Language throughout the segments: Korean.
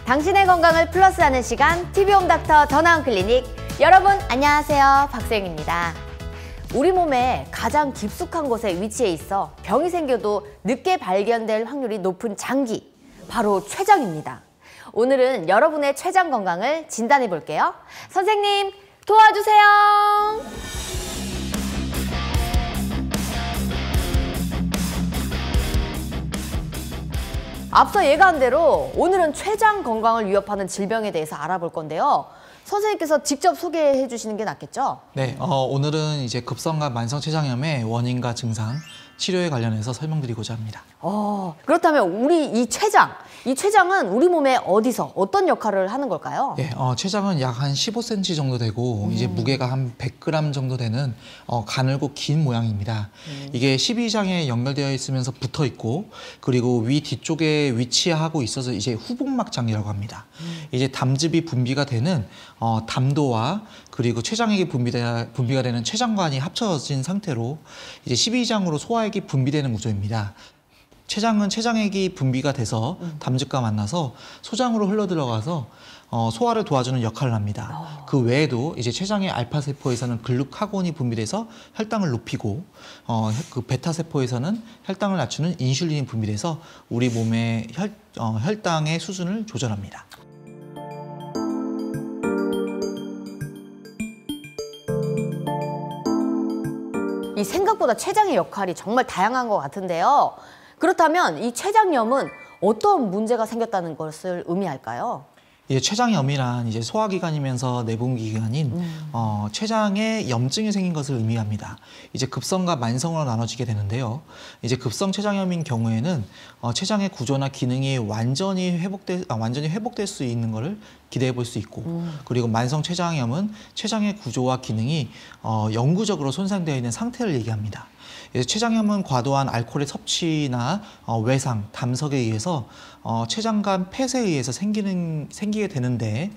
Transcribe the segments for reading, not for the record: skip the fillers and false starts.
당신의 건강을 플러스하는 시간 TV홈닥터 더 나은 클리닉. 여러분 안녕하세요, 박소영입니다. 우리 몸의 가장 깊숙한 곳에 위치해 있어 병이 생겨도 늦게 발견될 확률이 높은 장기, 바로 췌장입니다. 오늘은 여러분의 췌장 건강을 진단해 볼게요. 선생님 도와주세요. 앞서 예고한 대로 오늘은 췌장 건강을 위협하는 질병에 대해서 알아볼 건데요. 선생님께서 직접 소개해 주시는 게 낫겠죠? 네, 오늘은 이제 급성과 만성 췌장염의 원인과 증상, 치료에 관련해서 설명드리고자 합니다. 그렇다면 우리 이 췌장은 우리 몸에 어디서 어떤 역할을 하는 걸까요? 네, 췌장은 약 한 15cm 정도 되고 이제 무게가 한 100g 정도 되는 가늘고 긴 모양입니다. 이게 12장에 연결되어 있으면서 붙어 있고, 그리고 위 뒤쪽에 위치하고 있어서 이제 후복막장이라고 합니다. 이제 담즙이 분비가 되는 담도와 그리고 췌장액이 분비가 되는 췌장관이 합쳐진 상태로 이제 12장으로 소화액이 분비되는 구조입니다. 췌장은 췌장액이 분비가 돼서 담즙과 만나서 소장으로 흘러 들어가서 소화를 도와주는 역할을 합니다. 그 외에도 이제 췌장의 알파 세포에서는 글루카곤이 분비돼서 혈당을 높이고, 그 베타 세포에서는 혈당을 낮추는 인슐린이 분비돼서 우리 몸의 혈당의 수준을 조절합니다. 이 생각보다 췌장의 역할이 정말 다양한 것 같은데요. 그렇다면 이 췌장염은 어떤 문제가 생겼다는 것을 의미할까요? 이제 췌장염이란 이제 소화기관이면서 내분비기관인 췌장에 염증이 생긴 것을 의미합니다. 이제 급성과 만성으로 나눠지게 되는데요. 이제 급성 췌장염인 경우에는 췌장의 구조나 기능이 완전히 회복될 수 있는 것을 기대해 볼 수 있고, 그리고 만성 췌장염은 췌장의 구조와 기능이 영구적으로 손상되어 있는 상태를 얘기합니다. 췌장염은 과도한 알코올의 섭취나 외상, 담석에 의해서 췌장간 폐쇄에 의해서 생기게 되는데,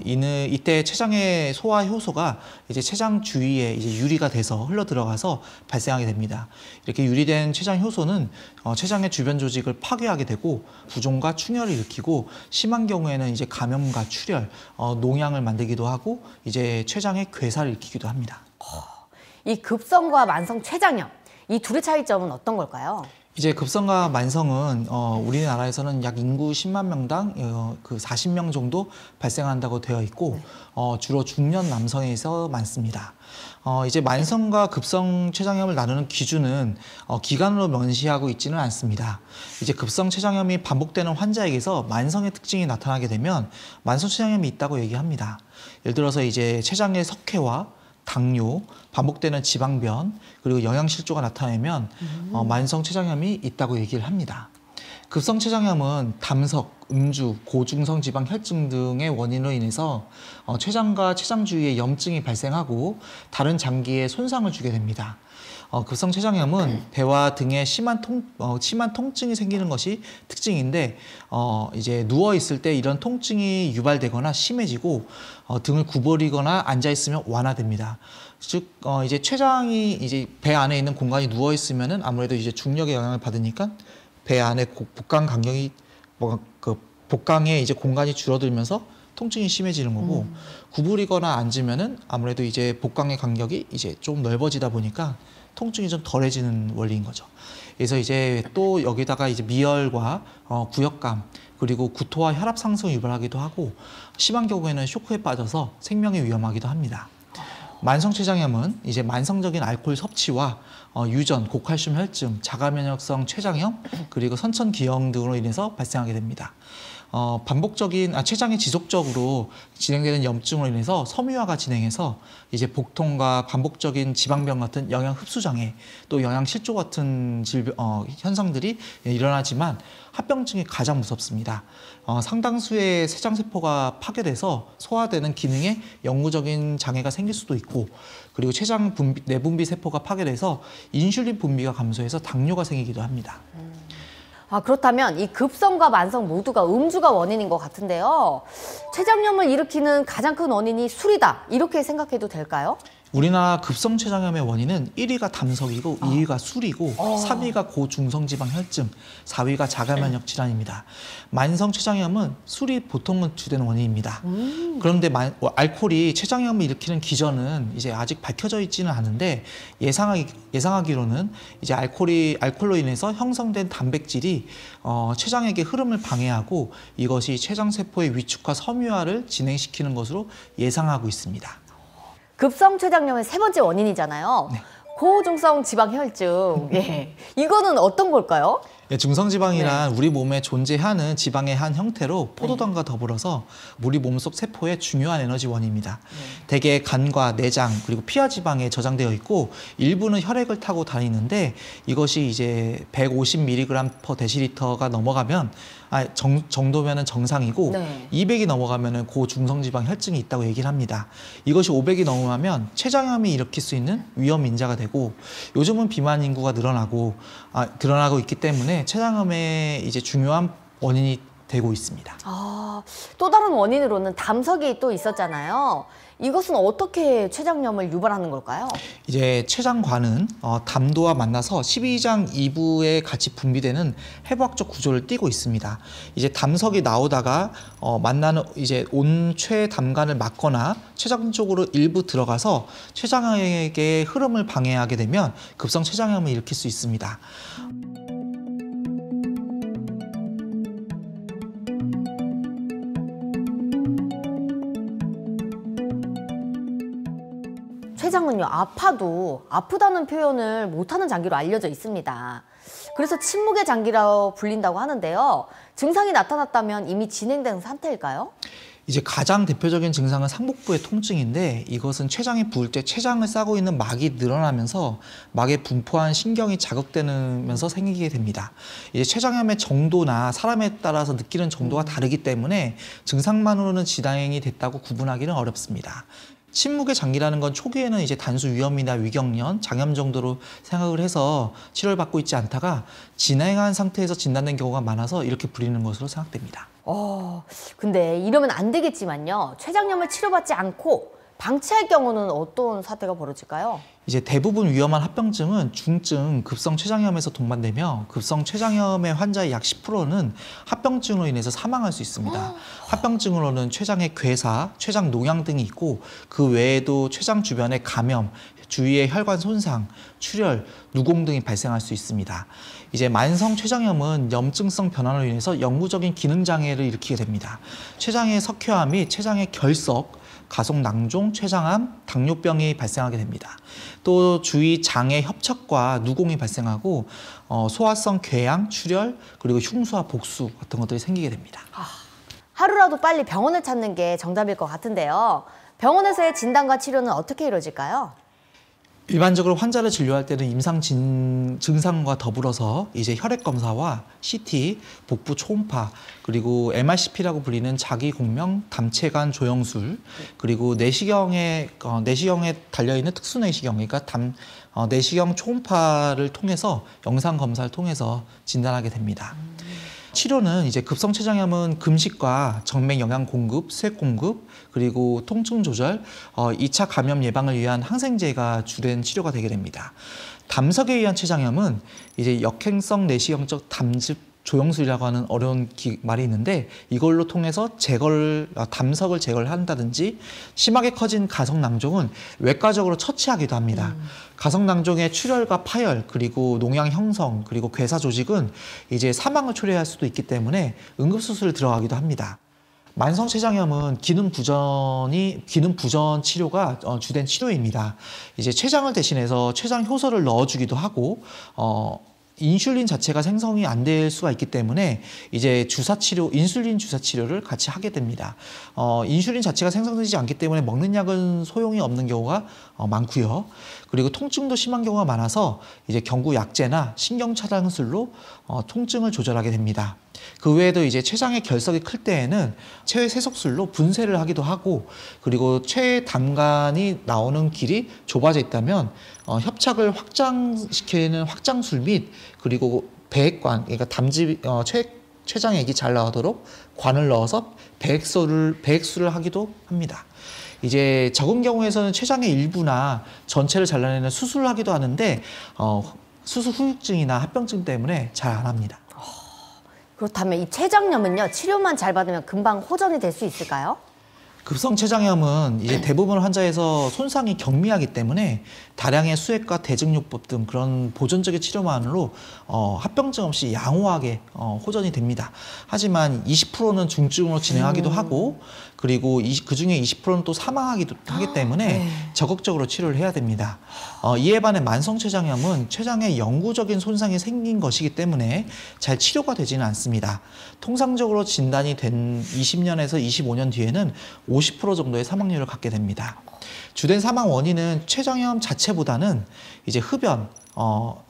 이때 췌장의 소화 효소가 이제 췌장 주위에 이제 유리가 돼서 흘러 들어가서 발생하게 됩니다. 이렇게 유리된 췌장 효소는 췌장의 주변 조직을 파괴하게 되고 부종과 충혈을 일으키고, 심한 경우에는 이제 감염과 출혈, 농양을 만들기도 하고 이제 췌장의 괴사를 일으키기도 합니다. 이 급성과 만성 췌장염, 이 둘의 차이점은 어떤 걸까요? 이제 급성과 만성은 우리나라에서는 약 인구 10만 명당 그 40명 정도 발생한다고 되어 있고, 주로 중년 남성에서 많습니다. 이제 만성과 급성 췌장염을 나누는 기준은 기간으로 명시하고 있지는 않습니다. 이제 급성 췌장염이 반복되는 환자에게서 만성의 특징이 나타나게 되면 만성 췌장염이 있다고 얘기합니다. 예를 들어서 이제 췌장의 석회와 당뇨, 반복되는 지방변, 그리고 영양실조가 나타나면 만성 췌장염이 있다고 얘기를 합니다. 급성 췌장염은 담석, 음주, 고중성 지방 혈증 등의 원인으로 인해서 췌장과 췌장 주위에 염증이 발생하고 다른 장기에 손상을 주게 됩니다. 급성 췌장염은 배와 등에 심한 통증이 생기는 것이 특징인데, 이제 누워 있을 때 이런 통증이 유발되거나 심해지고 등을 구부리거나 앉아 있으면 완화됩니다. 즉 이제 췌장이 이제 배 안에 있는 공간이 누워 있으면은 아무래도 이제 중력의 영향을 받으니까 배 안에 복강 간격이 복강에 이제 공간이 줄어들면서 통증이 심해지는 거고, 구부리거나 앉으면은 아무래도 이제 복강의 간격이 이제 좀 넓어지다 보니까 통증이 좀 덜해지는 원리인 거죠. 그래서 이제 또 여기다가 이제 미열과 구역감, 그리고 구토와 혈압 상승을 유발하기도 하고, 심한 경우에는 쇼크에 빠져서 생명이 위험하기도 합니다. 만성 췌장염은 이제 만성적인 알코올 섭취와 유전, 고칼슘 혈증, 자가면역성 췌장염, 그리고 선천기형 등으로 인해서 발생하게 됩니다. 췌장이 지속적으로 진행되는 염증으로 인해서 섬유화가 진행해서 이제 복통과 반복적인 지방변 같은 영양 흡수 장애, 또 영양 실조 같은 현상들이 일어나지만 합병증이 가장 무섭습니다. 상당수의 췌장세포가 파괴돼서 소화되는 기능에 영구적인 장애가 생길 수도 있고, 그리고 췌장 내분비 세포가 파괴돼서 인슐린 분비가 감소해서 당뇨가 생기기도 합니다. 그렇다면 이 급성과 만성 모두가 음주가 원인인 것 같은데요. 췌장염을 일으키는 가장 큰 원인이 술이다, 이렇게 생각해도 될까요? 우리나라 급성 췌장염의 원인은 1위가 담석이고 2위가 술이고 3위가 고중성지방 혈증, 4위가 자가면역 질환입니다. 만성 췌장염은 술이 보통은 주된 원인입니다. 그런데 알코올이 췌장염을 일으키는 기전은 이제 아직 밝혀져 있지는 않은데 예상하기로는 이제 알코올로 인해서 형성된 단백질이 췌장액의 흐름을 방해하고 이것이 췌장 세포의 위축과 섬유화를 진행시키는 것으로 예상하고 있습니다. 급성 췌장염의 세 번째 원인이잖아요. 네. 고중성 지방 혈증. 예. 이거는 어떤 걸까요? 예, 중성지방이란 우리 몸에 존재하는 지방의 한 형태로 포도당과 더불어서 우리 몸속 세포의 중요한 에너지원입니다. 대개 간과 내장 그리고 피하 지방에 저장되어 있고 일부는 혈액을 타고 다니는데 이것이 이제 150mg/dl가 넘어가면 정도면은 정상이고 200이 넘어가면은 고중성지방 혈증이 있다고 얘기를 합니다. 이것이 500이 넘어가면 췌장염이 일으킬 수 있는 위험 인자가 되고 요즘은 비만 인구가 늘어나고 있기 때문에 췌장염의 이제 중요한 원인이 되고 있습니다. 또 다른 원인으로는 담석이 또 있었잖아요. 이것은 어떻게 췌장염을 유발하는 걸까요? 이제 췌장관은 담도와 만나서 12장 2부에 같이 분비되는 해부학적 구조를 띠고 있습니다. 이제 담석이 나오다가 만나는 이제 온췌담관을 막거나 췌장 쪽으로 일부 들어가서 췌장액의 흐름을 방해하게 되면 급성 췌장염을 일으킬 수 있습니다. 췌장은요, 아파도 아프다는 표현을 못하는 장기로 알려져 있습니다. 그래서 침묵의 장기라고 불린다고 하는데요. 증상이 나타났다면 이미 진행된 상태일까요? 이제 가장 대표적인 증상은 상복부의 통증인데 이것은 췌장이 부을 때 췌장을 싸고 있는 막이 늘어나면서 막에 분포한 신경이 자극되면서 생기게 됩니다. 이제 췌장염의 정도나 사람에 따라서 느끼는 정도가 다르기 때문에 증상만으로는 진행이 됐다고 구분하기는 어렵습니다. 침묵의 장기라는 건 초기에는 이제 단수 위염이나 위경련, 장염 정도로 생각을 해서 치료를 받고 있지 않다가 진행한 상태에서 진단된 경우가 많아서 이렇게 불리는 것으로 생각됩니다. 근데 이러면 안 되겠지만요. 췌장염을 치료받지 않고 방치할 경우는 어떤 사태가 벌어질까요? 이제 대부분 위험한 합병증은 중증 급성 췌장염에서 동반되며 급성 췌장염의 환자의 약 10%는 합병증으로 인해서 사망할 수 있습니다. 합병증으로는 췌장의 괴사, 췌장 농양 등이 있고 그 외에도 췌장 주변의 감염, 주위의 혈관 손상, 출혈, 누공 등이 발생할 수 있습니다. 이제 만성 췌장염은 염증성 변화로 인해서 영구적인 기능 장애를 일으키게 됩니다. 췌장의 석회화 및 췌장의 결석, 가속 낭종, 췌장암, 당뇨병이 발생하게 됩니다. 또 주위 장의 협착과 누공이 발생하고 소화성 궤양, 출혈, 그리고 흉수와 복수 같은 것들이 생기게 됩니다. 하루라도 빨리 병원을 찾는 게 정답일 것 같은데요. 병원에서의 진단과 치료는 어떻게 이루어질까요? 일반적으로 환자를 진료할 때는 임상 증상과 더불어서 이제 혈액 검사와 CT, 복부 초음파, 그리고 MRCP라고 불리는 자기공명 담체관 조영술, 그리고 내시경에 달려 있는 특수 내시경, 그러니까 내시경 초음파를 통해서 영상 검사를 통해서 진단하게 됩니다. 치료는 이제 급성 췌장염은 금식과 정맥 영양 공급, 수액 공급, 그리고 통증 조절, 2차 감염 예방을 위한 항생제가 주된 치료가 되게 됩니다. 담석에 의한 췌장염은 이제 역행성 내시경적 담즙 조영술이라고 하는 어려운 말이 있는데 이걸로 통해서 담석을 제거를 한다든지 심하게 커진 가석낭종은 외과적으로 처치하기도 합니다. 가석낭종의 출혈과 파열, 그리고 농양 형성, 그리고 괴사 조직은 이제 사망을 초래할 수도 있기 때문에 응급수술을 들어가기도 합니다. 만성 췌장염은 기능 부전 치료가 주된 치료입니다. 이제 췌장을 대신해서 췌장 효소를 넣어주기도 하고 인슐린 자체가 생성이 안 될 수가 있기 때문에 이제 인슐린 주사 치료를 같이 하게 됩니다. 인슐린 자체가 생성되지 않기 때문에 먹는 약은 소용이 없는 경우가 많고요. 그리고 통증도 심한 경우가 많아서 이제 경구 약제나 신경 차단술로 통증을 조절하게 됩니다. 그 외에도 이제 췌장의 결석이 클 때에는 체외 세석술로 분쇄를 하기도 하고, 그리고 췌담관이 나오는 길이 좁아져 있다면 협착을 확장시키는 확장술 및 그리고 배액관, 그러니까 췌장액이 잘 나오도록 관을 넣어서 배액술을 하기도 합니다. 이제 적은 경우에서는 췌장의 일부나 전체를 잘라내는 수술을 하기도 하는데 수술 후유증이나 합병증 때문에 잘 안 합니다. 그렇다면 이 췌장염은요, 치료만 잘 받으면 금방 호전이 될 수 있을까요? 급성 췌장염은 이제 대부분 환자에서 손상이 경미하기 때문에 다량의 수액과 대증요법 등 그런 보존적인 치료만으로 합병증 없이 양호하게 호전이 됩니다. 하지만 20%는 중증으로 진행하기도 하고 그리고 그중에 20%는 또 사망하기도 하기 때문에 적극적으로 치료를 해야 됩니다. 이에 반해 만성 췌장염은 췌장에 영구적인 손상이 생긴 것이기 때문에 잘 치료가 되지는 않습니다. 통상적으로 진단이 된 20년에서 25년 뒤에는 50% 정도의 사망률을 갖게 됩니다. 주된 사망 원인은 췌장염 자체보다는 이제 흡연,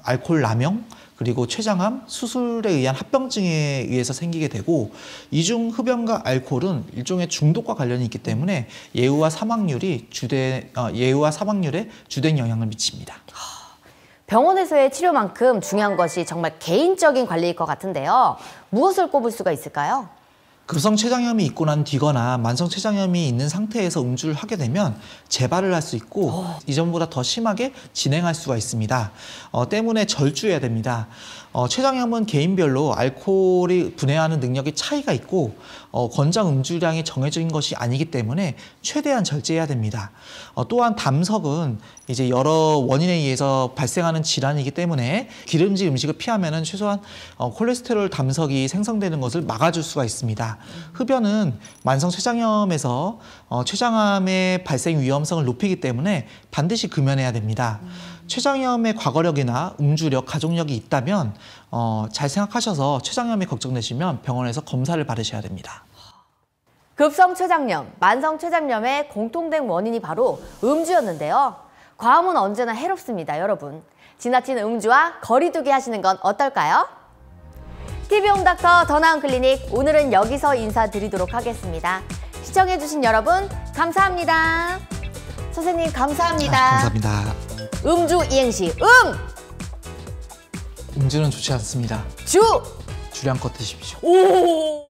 알코올 남용, 그리고 췌장암, 수술에 의한 합병증에 의해서 생기게 되고 이중 흡연과 알코올은 일종의 중독과 관련이 있기 때문에 예후와 사망률에 주된 영향을 미칩니다. 병원에서의 치료만큼 중요한 것이 정말 개인적인 관리일 것 같은데요. 무엇을 꼽을 수가 있을까요? 급성 췌장염이 있고 난 뒤거나 만성 췌장염이 있는 상태에서 음주를 하게 되면 재발을 할 수 있고 이전보다 더 심하게 진행할 수가 있습니다. 때문에 절주해야 됩니다. 췌장염은 개인별로 알코올이 분해하는 능력이 차이가 있고 권장 음주량이 정해진 것이 아니기 때문에 최대한 절제해야 됩니다. 또한 담석은 이제 여러 원인에 의해서 발생하는 질환이기 때문에 기름진 음식을 피하면은 최소한 콜레스테롤 담석이 생성되는 것을 막아줄 수가 있습니다. 흡연은 만성 췌장염에서 췌장암의 발생 위험성을 높이기 때문에 반드시 금연해야 됩니다. 췌장염의 과거력이나 음주력, 가족력이 있다면 잘 생각하셔서 췌장염이 걱정되시면 병원에서 검사를 받으셔야 됩니다. 급성 췌장염, 만성 췌장염의 공통된 원인이 바로 음주였는데요. 과음은 언제나 해롭습니다, 여러분. 지나친 음주와 거리두기 하시는 건 어떨까요? TV홈닥터 더 나은 클리닉, 오늘은 여기서 인사드리도록 하겠습니다. 시청해주신 여러분 감사합니다. 선생님 감사합니다. 감사합니다. 음주 이행시 음주는 좋지 않습니다. 주량껏 드십시오. 오!